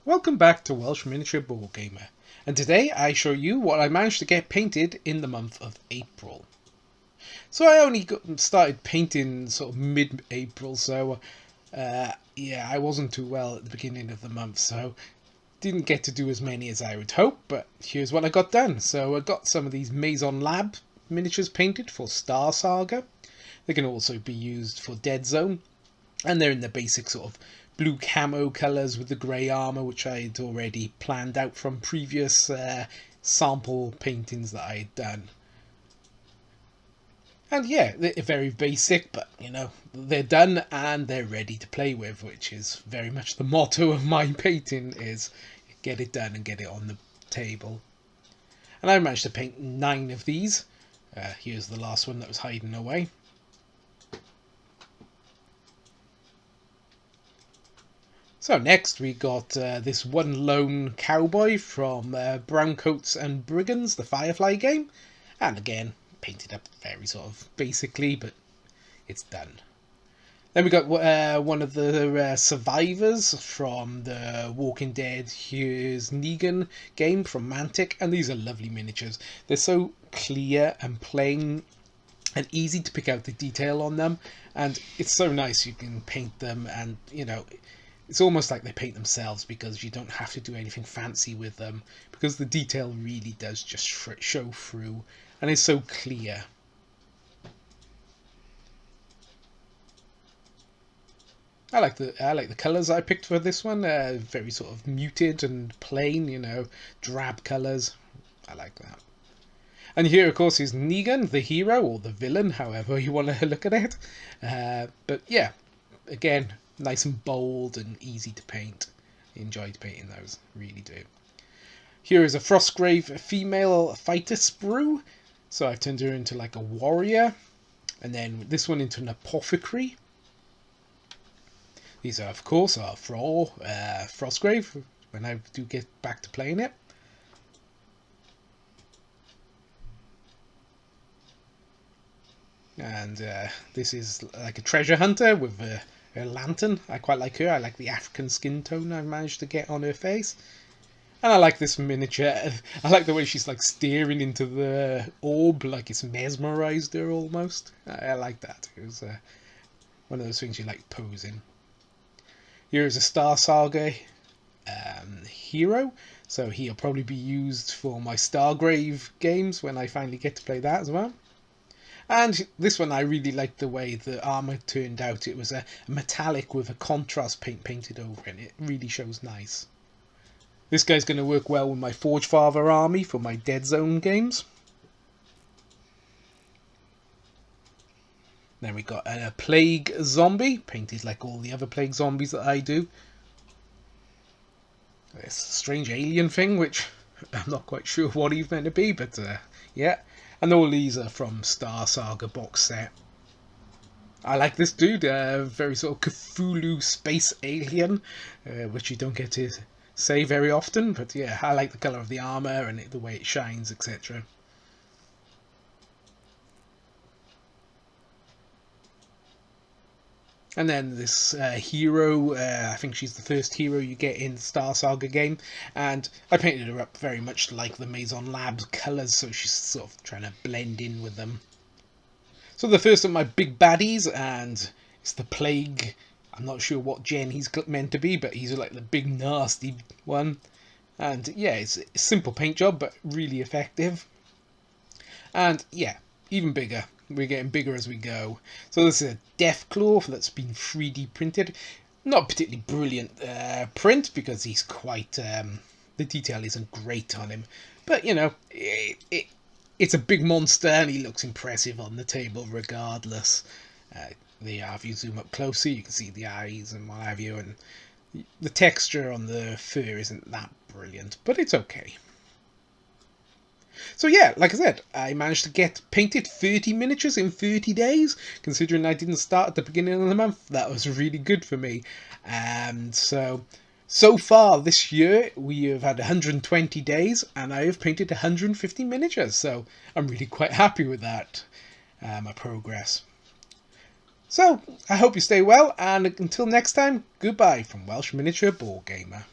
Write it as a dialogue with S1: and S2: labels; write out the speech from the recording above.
S1: Welcome back to Welsh Miniature Board Gamer, and today I show you what I managed to get painted in the month of April. So I only started painting sort of mid-April, so yeah, I wasn't too well at the beginning of the month, so didn't get to do as many as I would hope, but here's what I got done. So I got some of these Maison Lab miniatures painted for Star Saga. They can also be used for Dead Zone, and they're in the basic sort of blue camo colours with the grey armour, which I'd already planned out from previous sample paintings that I had done. And yeah, they're very basic, but you know, they're done and they're ready to play with, which is very much the motto of my painting, is get it done and get it on the table. And I managed to paint 9 of these. Here's the last one that was hiding away. So next we got this one lone cowboy from Browncoats and Brigands, the Firefly game. And again, painted up very sort of basically, but it's done. Then we got one of the survivors from the Walking Dead Here's Negan game from Mantic. And these are lovely miniatures. They're so clear and plain and easy to pick out the detail on them. And it's so nice you can paint them and, you know, it's almost like they paint themselves because you don't have to do anything fancy with them, because the detail really does just show through and it's so clear. I like the colours I picked for this one. Very sort of muted and plain, you know, drab colours. I like that. And here, of course, is Negan, the hero or the villain, however you want to look at it. But yeah, again, nice and bold and easy to paint. Enjoyed painting those, really do. Here is a Frostgrave female fighter sprue. So I've turned her into like a warrior. And then this one into an apothecary. These are, of course, are for Frostgrave, when I do get back to playing it. And this is like a treasure hunter with a lantern. I quite like her. I like the African skin tone I've managed to get on her face. And I like this miniature. I like the way she's like staring into the orb, like it's mesmerised her almost. I like that. It was one of those things you like posing. Here is a Star Saga hero. So he'll probably be used for my Stargrave games when I finally get to play that as well. And this one, I really liked the way the armour turned out. It was a metallic with a contrast paint painted over it. It really shows nice. This guy's going to work well with my Forgefather army for my Dead Zone games. Then we got a Plague Zombie, painted like all the other Plague Zombies that I do. This strange alien thing, which I'm not quite sure what he's meant to be, but yeah. And all these are from Star Saga box set. I like this dude, very sort of Cthulhu space alien, which you don't get to say very often, but yeah, I like the colour of the armour and the way it shines, etc. And then this hero, I think she's the first hero you get in the Star Saga game, and I painted her up very much like the Maison Labs colours, so she's sort of trying to blend in with them. So the first of my big baddies, and it's the Plague. I'm not sure what gen he's meant to be, but he's like the big nasty one. And yeah, it's a simple paint job, but really effective. And yeah, even bigger. We're getting bigger as we go. So this is a Deathclaw that's been 3D printed. Not particularly brilliant print, because he's quite... the detail isn't great on him. But, you know, it's a big monster and he looks impressive on the table regardless. If you zoom up closer, you can see the eyes and what have you. And the texture on the fur isn't that brilliant, but it's okay. So yeah, like I said, I managed to get painted 30 miniatures in 30 days. Considering I didn't start at the beginning of the month, that was really good for me. And so far this year, we have had 120 days, and I have painted 150 miniatures. So I'm really quite happy with that, my progress. So I hope you stay well, and until next time, goodbye from Welsh Miniature Board Gamer.